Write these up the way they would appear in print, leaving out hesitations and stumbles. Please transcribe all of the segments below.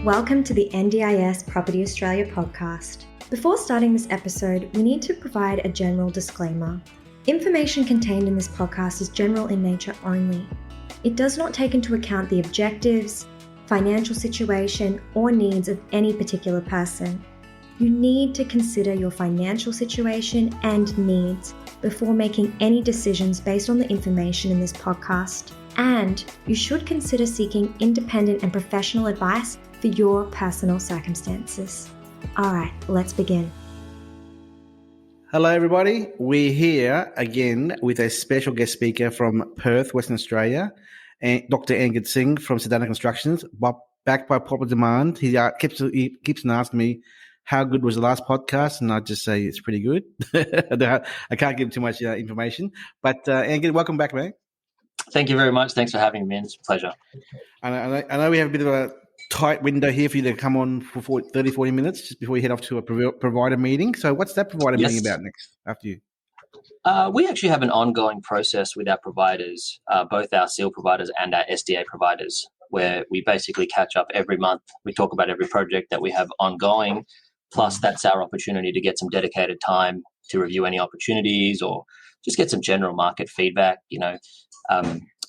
Welcome to the NDIS Property Australia podcast. Before starting this episode, we need to provide a general disclaimer. Information contained in this podcast is general in nature only. It does not take into account the objectives, financial situation, or needs of any particular person. You need to consider your financial situation and needs before making any decisions based on the information in this podcast. And you should consider seeking independent and professional advice for your personal circumstances. All right, let's begin. Hello, everybody. We're here again with a special guest speaker from Perth, Western Australia, and Dr. Angad Singh from Sedana Constructions, backed by popular demand. He keeps on asking me, how good was the last podcast? And I just say it's pretty good. I can't give too much information. But Angad, welcome back, mate. Thank you very much. Thanks for having me, man. It's a pleasure. I know we have a bit of a tight window here for you to come on for 30, 40 minutes just before you head off to a provider meeting. So what's that provider meeting about next after you? We actually have an ongoing process with our providers, both our SEAL providers and our SDA providers, where we basically catch up every month. We talk about every project that we have ongoing. Plus, that's our opportunity to get some dedicated time to review any opportunities or just get some general market feedback.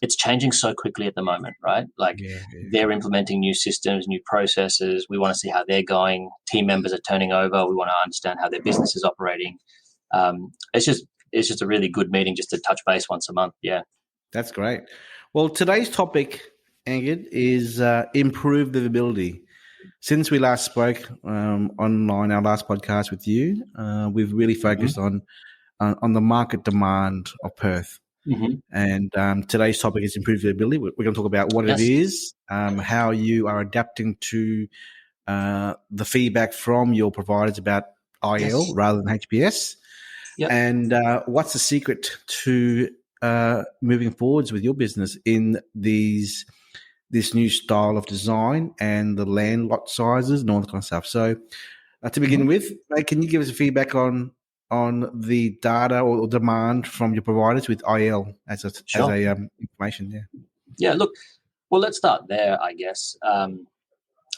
It's changing so quickly at the moment, right? They're implementing new systems, new processes. We want to see how they're going. Team members are turning over. We want to understand how their business is operating. It's just a really good meeting just to touch base once a month. Yeah. That's great. Well, today's topic, Angad, is improved livability. Since we last spoke online, our last podcast with you, we've really focused on the market demand of Perth. Mm-hmm. And today's topic is improved livability. We're going to talk about what it is, how you are adapting to the feedback from your providers about IL rather than HPS, and what's the secret to moving forwards with your business in this new style of design and the land lot sizes and all that kind of stuff. So to begin with, mate, can you give us a feedback on the data or demand from your providers with IL as information? Yeah. Look, well, let's start there, I guess.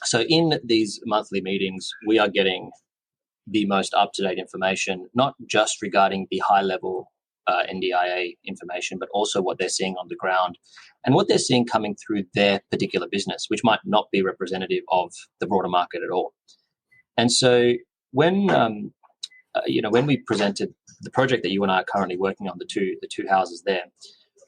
So in these monthly meetings, we are getting the most up-to-date information, not just regarding the high-level NDIA information, but also what they're seeing on the ground and what they're seeing coming through their particular business, which might not be representative of the broader market at all. And so when we presented the project that you and I are currently working on, the two houses there,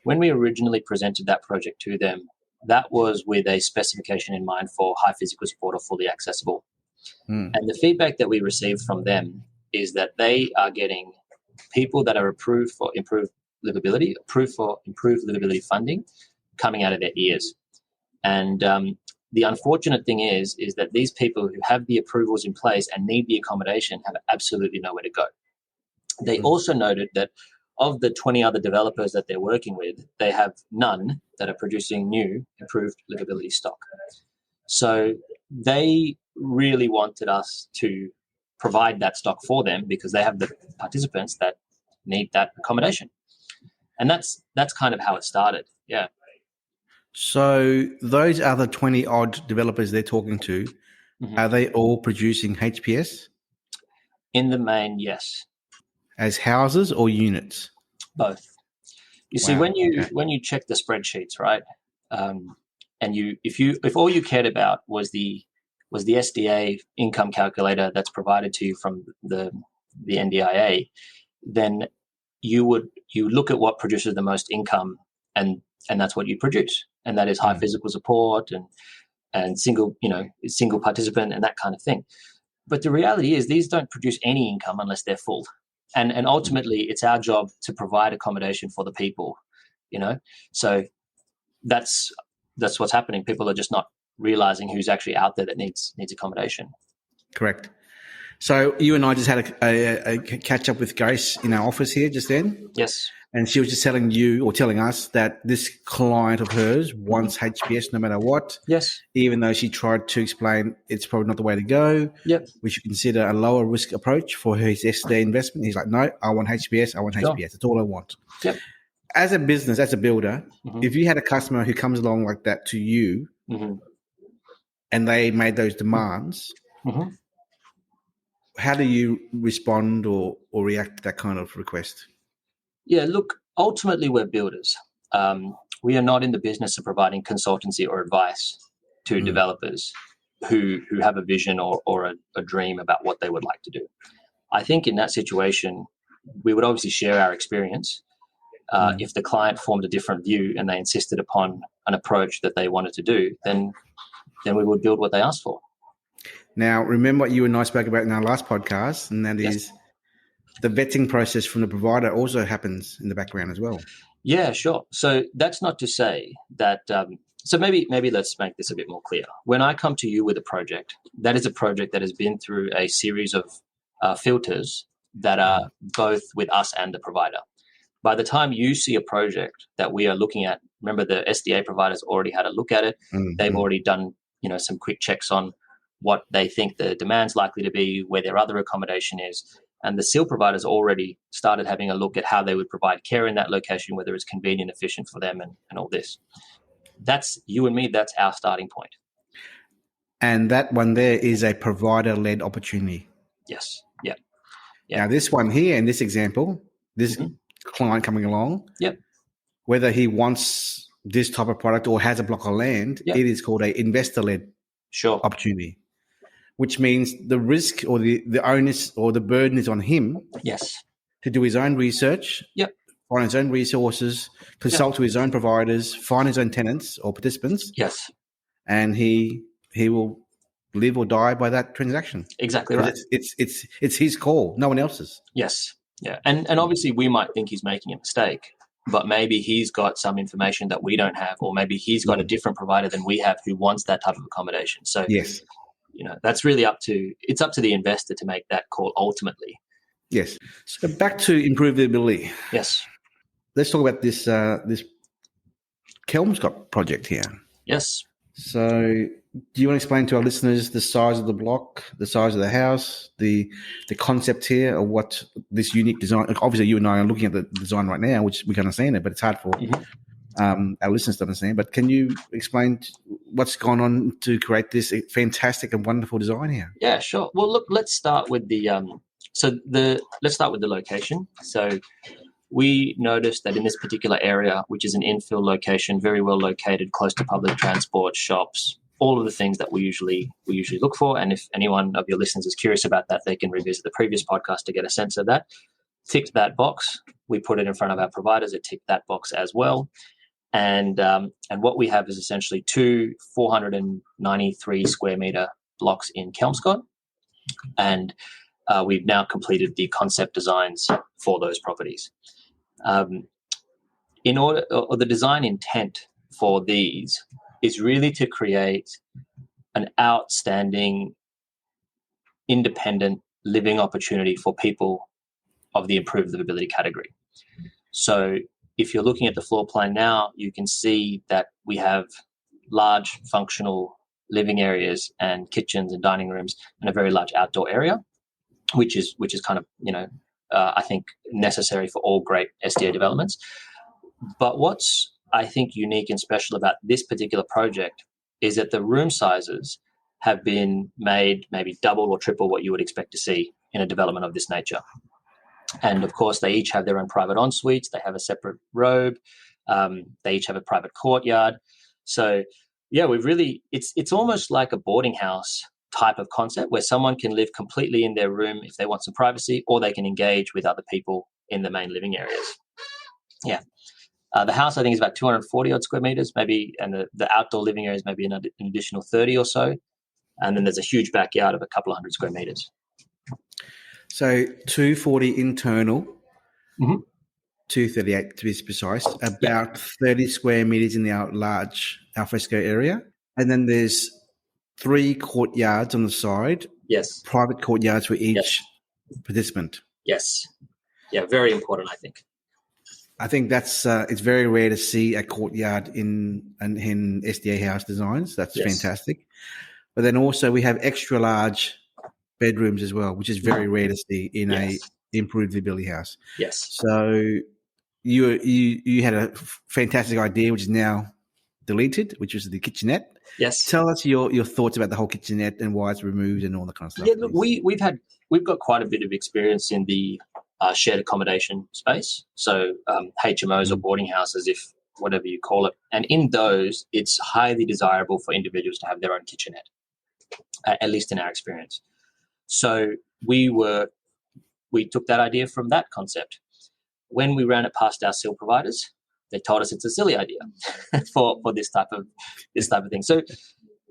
when we originally presented that project to them, that was with a specification in mind for high physical support or fully accessible. And the feedback that we received from them is that they are getting people that are approved for improved livability funding coming out of their ears. And the unfortunate thing is that these people who have the approvals in place and need the accommodation have absolutely nowhere to go. They also noted that of the 20 other developers that they're working with, they have none that are producing new improved livability stock. So they really wanted us to provide that stock for them because they have the participants that need that accommodation. And that's kind of how it started. Yeah. So those other 20 odd developers they're talking to, are they all producing HPS? In the main, yes. As houses or units? Both. You see, when you check the spreadsheets, right, and if all you cared about was the SDA income calculator that's provided to you from the NDIA, then you look at what produces the most income and that's what you produce. And that is high physical support and single participant and that kind of thing. But the reality is these don't produce any income unless they're full. And ultimately it's our job to provide accommodation for the people, So that's what's happening. People are just not realizing who's actually out there that needs accommodation. Correct. So you and I just had a catch up with Grace in our office here just then. Yes. And she was just telling us that this client of hers wants HPS no matter what. Yes. Even though she tried to explain it's probably not the way to go. Yep. We should consider a lower risk approach for his SDA investment. He's like, no, I want HPS. I want HPS. That's all I want. Yep. As a business, as a builder, if you had a customer who comes along like that to you and they made those demands, Mm-hmm. how do you respond or react to that kind of request? Yeah, look, ultimately we're builders. We are not in the business of providing consultancy or advice to developers who have a vision or a dream about what they would like to do. I think in that situation, we would obviously share our experience. If the client formed a different view and they insisted upon an approach that they wanted to do, then we would build what they asked for. Now, remember what you and I spoke about in our last podcast, and that is the vetting process from the provider also happens in the background as well. Yeah, sure. So that's not to say that. So maybe let's make this a bit more clear. When I come to you with a project, that is a project that has been through a series of filters that are both with us and the provider. By the time you see a project that we are looking at, remember the SDA providers already had a look at it. They've already done some quick checks on what they think the demand's likely to be, where their other accommodation is. And the SEAL providers already started having a look at how they would provide care in that location, whether it's convenient, efficient for them and all this. That's you and me, that's our starting point. And that one there is a provider-led opportunity. Yes. Yeah. Now, this one here in this example, this client coming along, Yep. whether he wants this type of product or has a block of land, it is called a investor-led opportunity, which means the risk or the onus or the burden is on him to do his own research, find his own resources, consult to his own providers, find his own tenants or participants. Yes. And he will live or die by that transaction. Exactly right. It's his call, no one else's. Yes. Yeah. And obviously we might think he's making a mistake, but maybe he's got some information that we don't have, or maybe he's got a different provider than we have who wants that type of accommodation. So that's really up to the investor to make that call ultimately. Yes. So back to improvability. Yes. Let's talk about this Kelmscott project here. Yes. So do you want to explain to our listeners the size of the block, the size of the house, the concept here of what this unique design? Obviously, you and I are looking at the design right now, which we can understand it, but it's hard for our listeners to understand. But can you explain what's gone on to create this fantastic and wonderful design here? Yeah, sure. Well, look, let's start with the location. So we noticed that in this particular area, which is an infill location, very well located, close to public transport, shops, all of the things that we usually look for. And if anyone of your listeners is curious about that, they can revisit the previous podcast to get a sense of that. Ticked that box. We put it in front of our providers. It ticked that box as well. And what we have is essentially two 493 square meter blocks in Kelmscott. And we've now completed the concept designs for those properties. The design intent for these is really to create an outstanding, independent living opportunity for people of the improved livability category. So if you're looking at the floor plan now, you can see that we have large functional living areas and kitchens and dining rooms and a very large outdoor area, which is kind of, I think necessary for all great SDA developments. But what's, I think, unique and special about this particular project is that the room sizes have been made maybe double or triple what you would expect to see in a development of this nature. And of course, they each have their own private en-suites. They have a separate robe. They each have a private courtyard. So yeah, it's almost like a boarding house type of concept where someone can live completely in their room if they want some privacy, or they can engage with other people in the main living areas. Yeah. The house, I think, is about 240 odd square meters, maybe, and the outdoor living area is maybe an additional 30 or so. And then there's a huge backyard of a couple of hundred square meters. So 240 internal, 238 to be precise, about 30 square meters in the large alfresco area. And then there's 3 courtyards on the side. Yes. Private courtyards for each participant. Yes. Yeah, very important, I think. I think that's it's very rare to see a courtyard in SDA house designs. That's fantastic. But then also we have extra large bedrooms as well, which is very rare to see in a improved livability house. Yes. So you had a fantastic idea, which is now deleted, which was the kitchenette. Yes. Tell us your thoughts about the whole kitchenette and why it's removed and all that kind of stuff. Yeah, look, we've got quite a bit of experience in the shared accommodation space. So HMOs or boarding houses, if whatever you call it. And in those, it's highly desirable for individuals to have their own kitchenette, at least in our experience. So we took that idea from that concept. When we ran it past our SIL providers, they told us it's a silly idea for this type of thing. So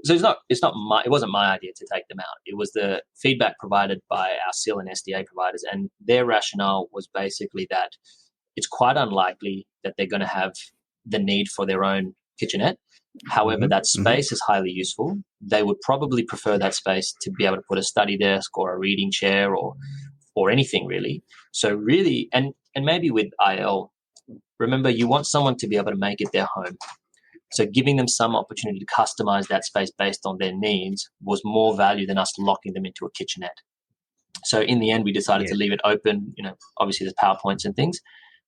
it wasn't my idea to take them out. It was the feedback provided by our SIL and SDA providers, and their rationale was basically that it's quite unlikely that they're going to have the need for their own kitchenette. However, that space is highly useful. They would probably prefer that space to be able to put a study desk or a reading chair or anything really. So really, and maybe with IL, remember, you want someone to be able to make it their home. So giving them some opportunity to customize that space based on their needs was more value than us locking them into a kitchenette. So in the end, we decided to leave it open. Obviously there's PowerPoints and things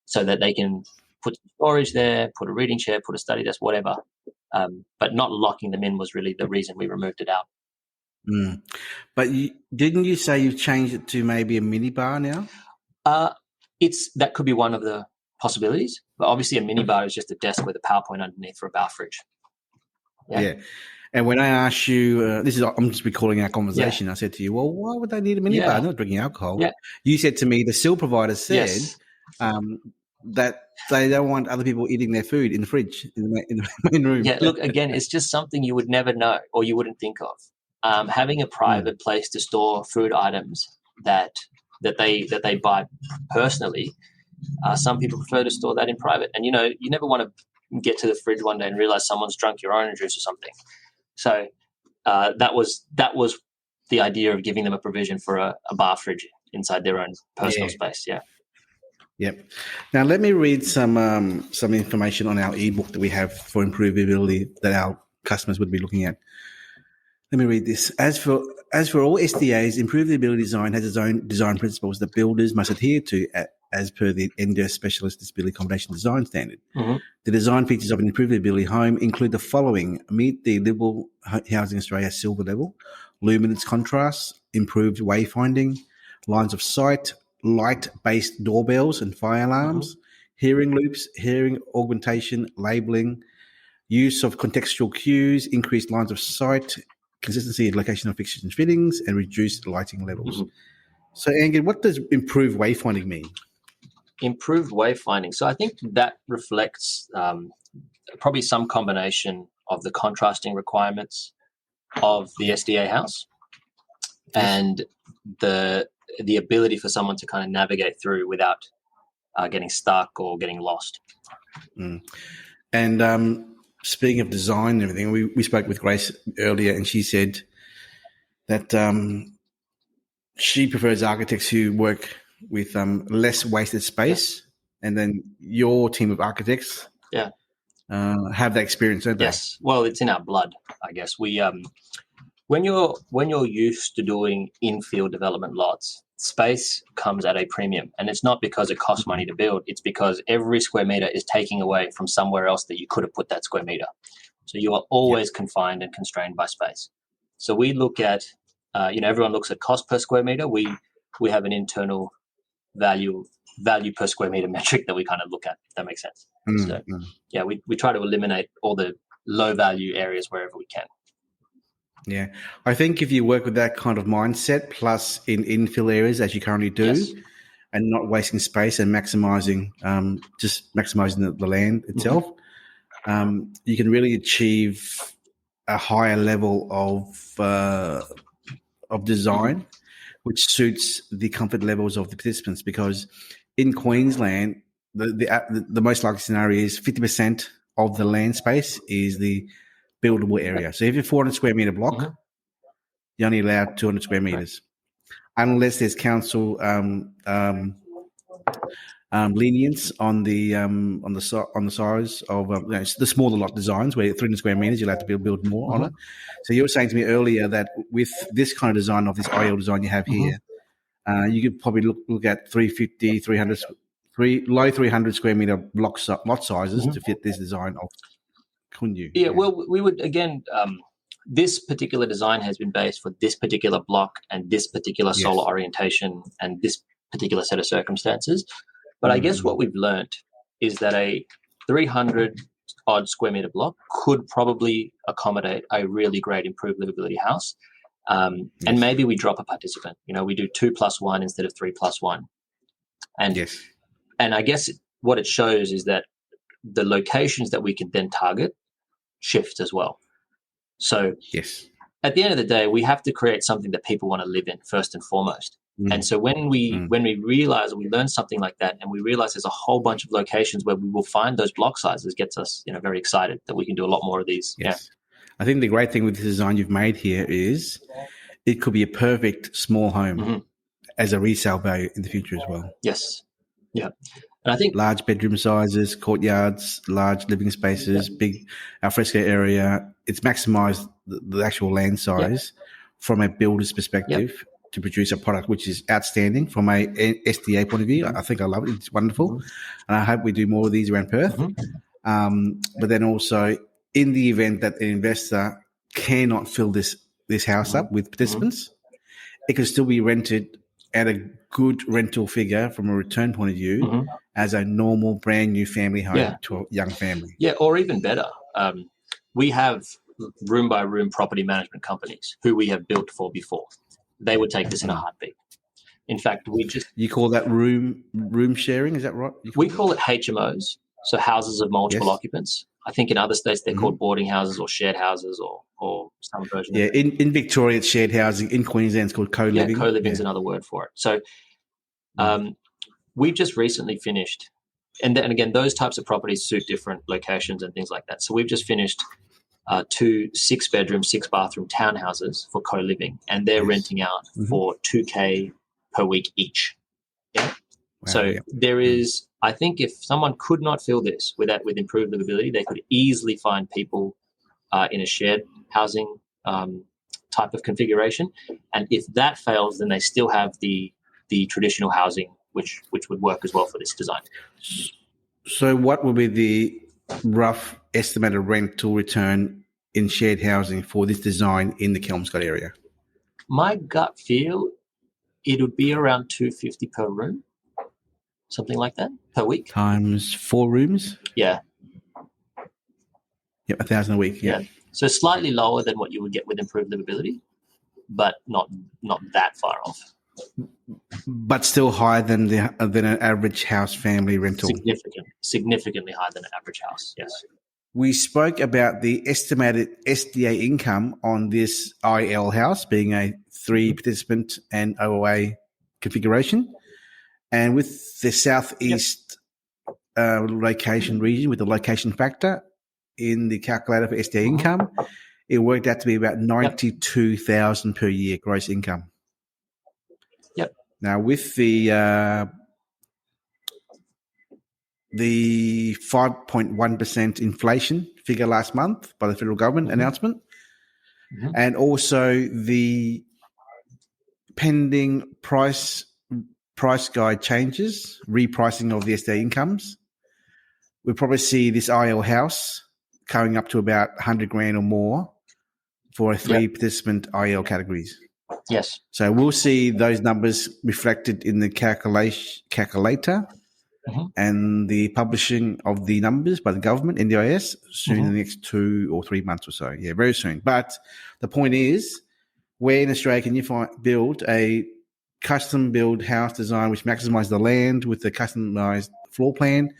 so that they can put storage there, put a reading chair, put a study desk, whatever. But not locking them in was really the reason we removed it out. But didn't you say you've changed it to maybe a mini bar now? That could be one of the possibilities, but obviously a mini bar is just a desk with a PowerPoint underneath for a bar fridge. Yeah. And when I asked you, I'm just recalling our conversation. I said to you, well, why would they need a mini bar? They're not drinking alcohol. Yeah. You said to me, the SIL provider said that they don't want other people eating their food in the fridge, in the main room. Yeah, look, again, it's just something you would never know or you wouldn't think of. Having a private place to store food items that they buy personally, some people prefer to store that in private. And, you never want to get to the fridge one day and realize someone's drunk your orange juice or something. So that was the idea of giving them a provision for a bar fridge inside their own personal space. Yeah. Yep. Now let me read some information on our ebook that we have for improvability that our customers would be looking at. Let me read this. As for all SDAs, improvability design has its own design principles that builders must adhere to as per the NDIS Specialist Disability Accommodation Design Standard. The design features of an improvability home include the following: meet the Livable Housing Australia silver level, luminance contrasts, improved wayfinding, lines of sight, light-based doorbells and fire alarms, hearing loops, hearing augmentation, labelling, use of contextual cues, increased lines of sight, consistency and location of fixtures and fittings, and reduced lighting levels. So, Angad, what does improved wayfinding mean? Improved wayfinding. So I think that reflects probably some combination of the contrasting requirements of the SDA house and the ability for someone to kind of navigate through without getting stuck or getting lost. And speaking of design and everything, we spoke with Grace earlier, and she said that she prefers architects who work with less wasted space, and then your team of architects have that experience, don't they? Yes. Well, it's in our blood, I guess. We when you're used to doing infill development lots, space comes at a premium, and it's not because it costs money to build. It's because every square meter is taking away from somewhere else that you could have put that square meter. So you are always confined and constrained by space. So we look at, everyone looks at cost per square meter. We have an internal value per square meter metric that we kind of look at, if that makes sense. We try to eliminate all the low value areas wherever we can. Yeah, I think if you work with that kind of mindset, plus in infill areas as you currently do, and not wasting space and maximizing the land itself, you can really achieve a higher level of design, which suits the comfort levels of the participants. Because in Queensland, the most likely scenario is 50% of the land space is the buildable area. So if you're 400 square meter block, you're only allowed 200 square meters, unless there's council lenience on the size of the smaller lot designs, where 300 square meters you're allowed to build more on it. So you were saying to me earlier that with this kind of design, of this IL design you have here, you could probably look at 350, 300, low 300 square meter lot sizes to fit this design of couldn't you? Yeah, well, we would, again, this particular design has been based for this particular block and this particular solar orientation and this particular set of circumstances. But I guess what we've learned is that a 300 odd square meter block could probably accommodate a really great improved livability house. And maybe we drop a participant. We do 2+1 instead of 3+1. And and I guess what it shows is that the locations that we can then target shift as well. So at the end of the day, we have to create something that people want to live in first and foremost. And so when we realize, we learn something like that, and we realize there's a whole bunch of locations where we will find those block sizes, gets us very excited that we can do a lot more of these. I think the great thing with the design you've made here is it could be a perfect small home as a resale value in the future as well. And I think large bedroom sizes, courtyards, large living spaces, big alfresco area. It's maximized the actual land size from a builder's perspective to produce a product which is outstanding from a SDA point of view. I think I love it. It's wonderful. And I hope we do more of these around Perth. But then also in the event that an investor cannot fill this house up with participants, it can still be rented at a good rental figure from a return point of view as a normal brand new family home to a young family. Yeah, or even better. We have room by room property management companies who we have built for before. They would take this in a heartbeat. In fact, You call that room sharing, is that right? We call it HMOs, so houses of multiple occupants. I think in other states they're called boarding houses or shared houses or some version of it. In Victoria it's shared housing. In Queensland it's called co-living. Yeah, co-living is another word for it. So we've just recently finished, and then again, those types of properties suit different locations and things like that. So we've just finished 2 6-bedroom, 6-bathroom townhouses for co-living, and they're renting out for $2,000 per week each. Yeah. Wow, so there is, I think, if someone could not fill this with improved livability, they could easily find people in a shared housing type of configuration. And if that fails, then they still have the traditional housing, which would work as well for this design. So what would be the rough estimated rental return in shared housing for this design in the Kelmscott area? My gut feel, it would be around $250 per room, something like that, per week. Times 4 rooms? Yeah. Yep, $1,000 a week, yeah. So slightly lower than what you would get with improved livability, but not that far off. But still higher than an average house family rental. Significantly higher than an average house. Yes. We spoke about the estimated SDA income on this IL house being a 3-participant and OOA configuration, and with the southeast location region, with the location factor in the calculator for SDA income, it worked out to be about $92,000 per year gross income. Now, with the 5.1% inflation figure last month by the federal government announcement, and also the pending price guide changes, repricing of the SDA incomes, we'll probably see this IL house going up to about $100,000 or more for a 3-participant IL categories. Yes. So we'll see those numbers reflected in the calculator and the publishing of the numbers by the government, NDIS, soon in the next 2 or 3 months or so. Yeah, very soon. But the point is, where in Australia can you build a custom-built house design which maximises the land with the customised floor plan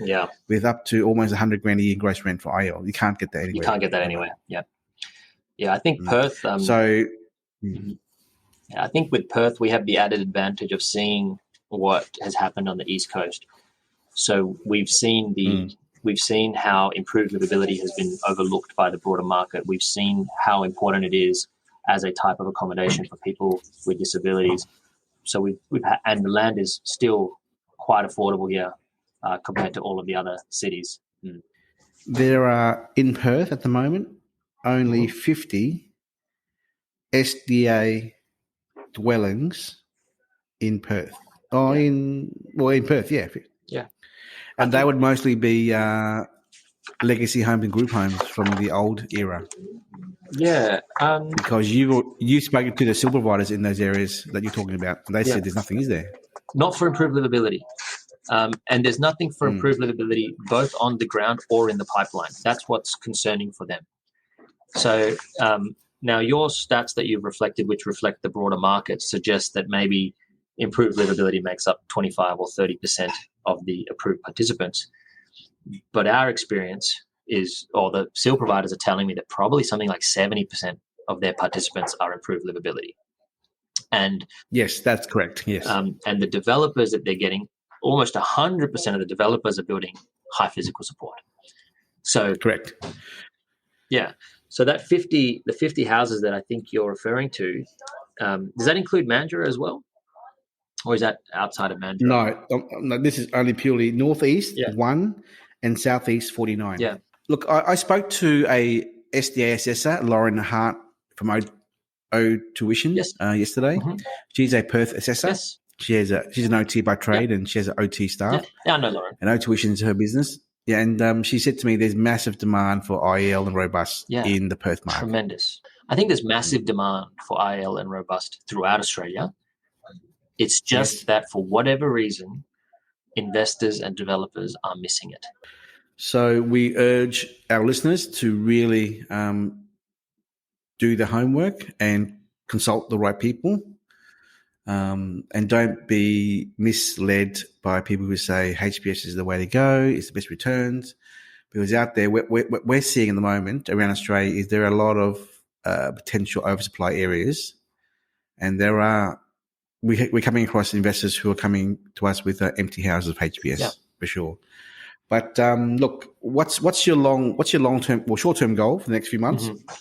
with up to almost $100,000 a year gross rent for IL? You can't get that anywhere. You can't get that anywhere, Yeah, I think Perth... I think with Perth, we have the added advantage of seeing what has happened on the East Coast. So we've seen how improved livability has been overlooked by the broader market. We've seen how important it is as a type of accommodation for people with disabilities. So and the land is still quite affordable here compared to all of the other cities. There are in Perth at the moment only 50 SDA dwellings in Perth. In Perth, yeah. Yeah. And they would mostly be legacy homes and group homes from the old era? Yeah. Because you've spoken to the seal providers in those areas that you're talking about, and they said there's nothing, is there? Not for improved livability. And there's nothing for improved livability both on the ground or in the pipeline. That's what's concerning for them. So now your stats that you've reflected, which reflect the broader market, suggest that maybe improved livability makes up 25 or 30% of the approved participants. But our experience is, or the seal providers are telling me that probably something like 70% of their participants are improved livability. And yes, that's correct. Yes. And the developers that they're getting, almost 100% of the developers are building high physical support. So correct. Yeah. So the 50 houses that I think you're referring to, does that include Mandurah as well? Or is that outside of Mandurah? No, this is only purely Northeast 1 and Southeast 49. Yeah. Look, I spoke to a SDA assessor, Lauren Hart from O Tuition yesterday. Mm-hmm. She's a Perth assessor. Yes. She's an OT by trade and she has an OT staff. Yeah, I know Lauren. And O Tuition is her business. Yeah, and she said to me there's massive demand for IEL and Robust in the Perth market. Tremendous. I think there's massive demand for IEL and Robust throughout Australia. It's just that for whatever reason, investors and developers are missing it. So we urge our listeners to really do the homework and consult the right people. And don't be misled by people who say HPS is the way to go, it's the best returns. Because out there, what we're seeing at the moment around Australia is there are a lot of potential oversupply areas, and we're coming across investors who are coming to us with empty houses of HPS for sure. But look, what's your long-term or short-term goal for the next few months? Mm-hmm.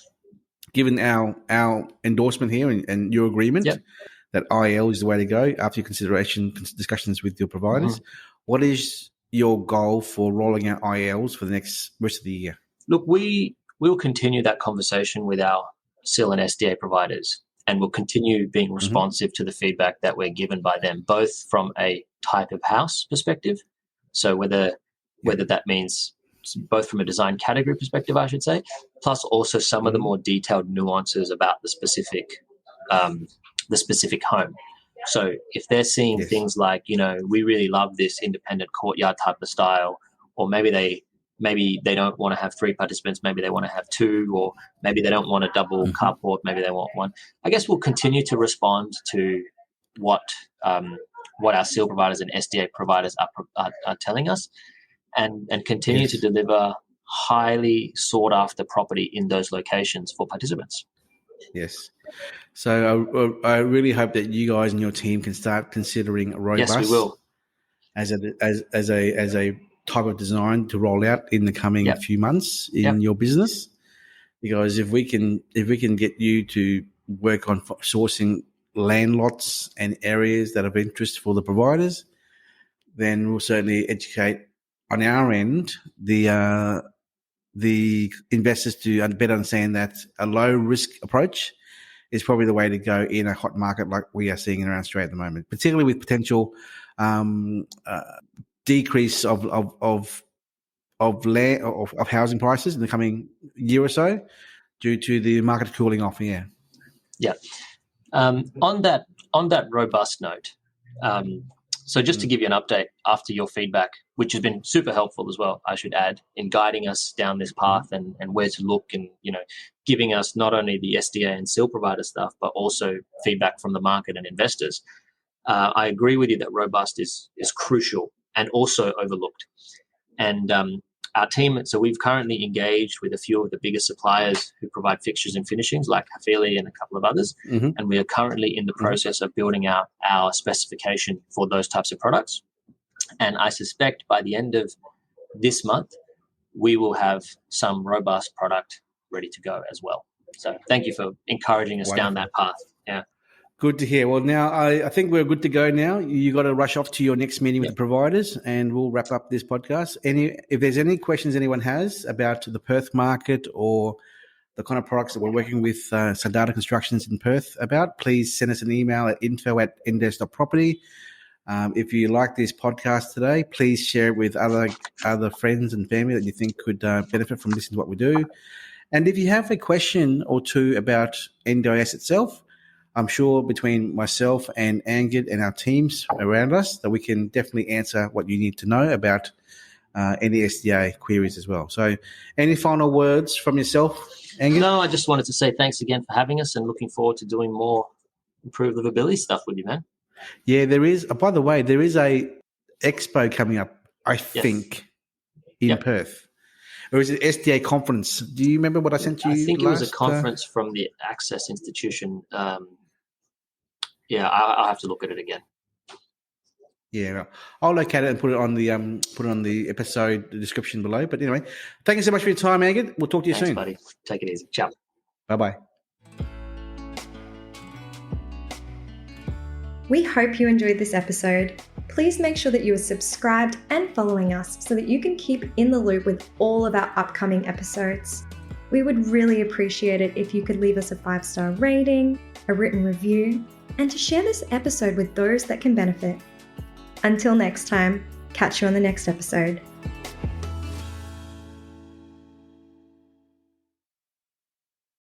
Given our endorsement here and your agreement. Yep. That IEL is the way to go after your discussions with your providers. Mm-hmm. What is your goal for rolling out IELs for the rest of the year? Look, we will continue that conversation with our SIL and SDA providers, and we'll continue being responsive to the feedback that we're given by them, both from a type of house perspective. So whether that means both from a design category perspective, I should say, plus also some of the more detailed nuances about the specific home. So if they're seeing things like, we really love this independent courtyard type of style, or maybe they don't want to have 3 participants, maybe they want to have 2, or maybe they don't want a double carport, maybe they want 1. I guess we'll continue to respond to what our SEAL providers and SDA providers are telling us, and continue to deliver highly sought after property in those locations for participants. Yes. So I really hope that you guys and your team can start considering Robust. Yes, we will. As a type of design to roll out in the coming few months in your business, because if we can get you to work on sourcing land lots and areas that are of interest for the providers, then we'll certainly educate on our end the investors to better understand that a low risk approach is probably the way to go in a hot market like we are seeing around Australia at the moment, particularly with potential decrease of land of housing prices in the coming year or so due to the market cooling off. Yeah. On that robust note, so just to give you an update after your feedback, which has been super helpful as well, I should add, in guiding us down this path and where to look, and giving us not only the SDA and SIL provider stuff, but also feedback from the market and investors. I agree with you that robust is crucial and also overlooked. And our team, so we've currently engaged with a few of the biggest suppliers who provide fixtures and finishings, like Hafele and a couple of others. Mm-hmm. And we are currently in the process of building out our specification for those types of products. And I suspect by the end of this month, we will have some robust product ready to go as well. So thank you for encouraging us down that path. Yeah. Good to hear. Well, now I think we're good to go now. You got to rush off to your next meeting with the providers, and we'll wrap up this podcast. If there's any questions anyone has about the Perth market or the kind of products that we're working with Sandata Constructions in Perth about, please send us an email at info@ndes.property. If you like this podcast today, please share it with other friends and family that you think could benefit from listening to what we do. And if you have a question or two about NDIS itself, I'm sure between myself and Angad and our teams around us that we can definitely answer what you need to know about any SDA queries as well. So any final words from yourself, Angad? No, I just wanted to say thanks again for having us and looking forward to doing more improved livability stuff with you, man. Yeah, there is. By the way, there is a expo coming up, I think, in Perth. Or is it SDA conference? Do you remember what I sent you? I think it was a conference from the Access Institution. I'll have to look at it again. Yeah, I'll locate it and put it on the episode description below. But anyway, thank you so much for your time, Angad. We'll talk to you soon. Buddy. Take it easy. Ciao. Bye-bye. We hope you enjoyed this episode. Please make sure that you are subscribed and following us so that you can keep in the loop with all of our upcoming episodes. We would really appreciate it if you could leave us a 5-star rating, a written review, and to share this episode with those that can benefit. Until next time, catch you on the next episode.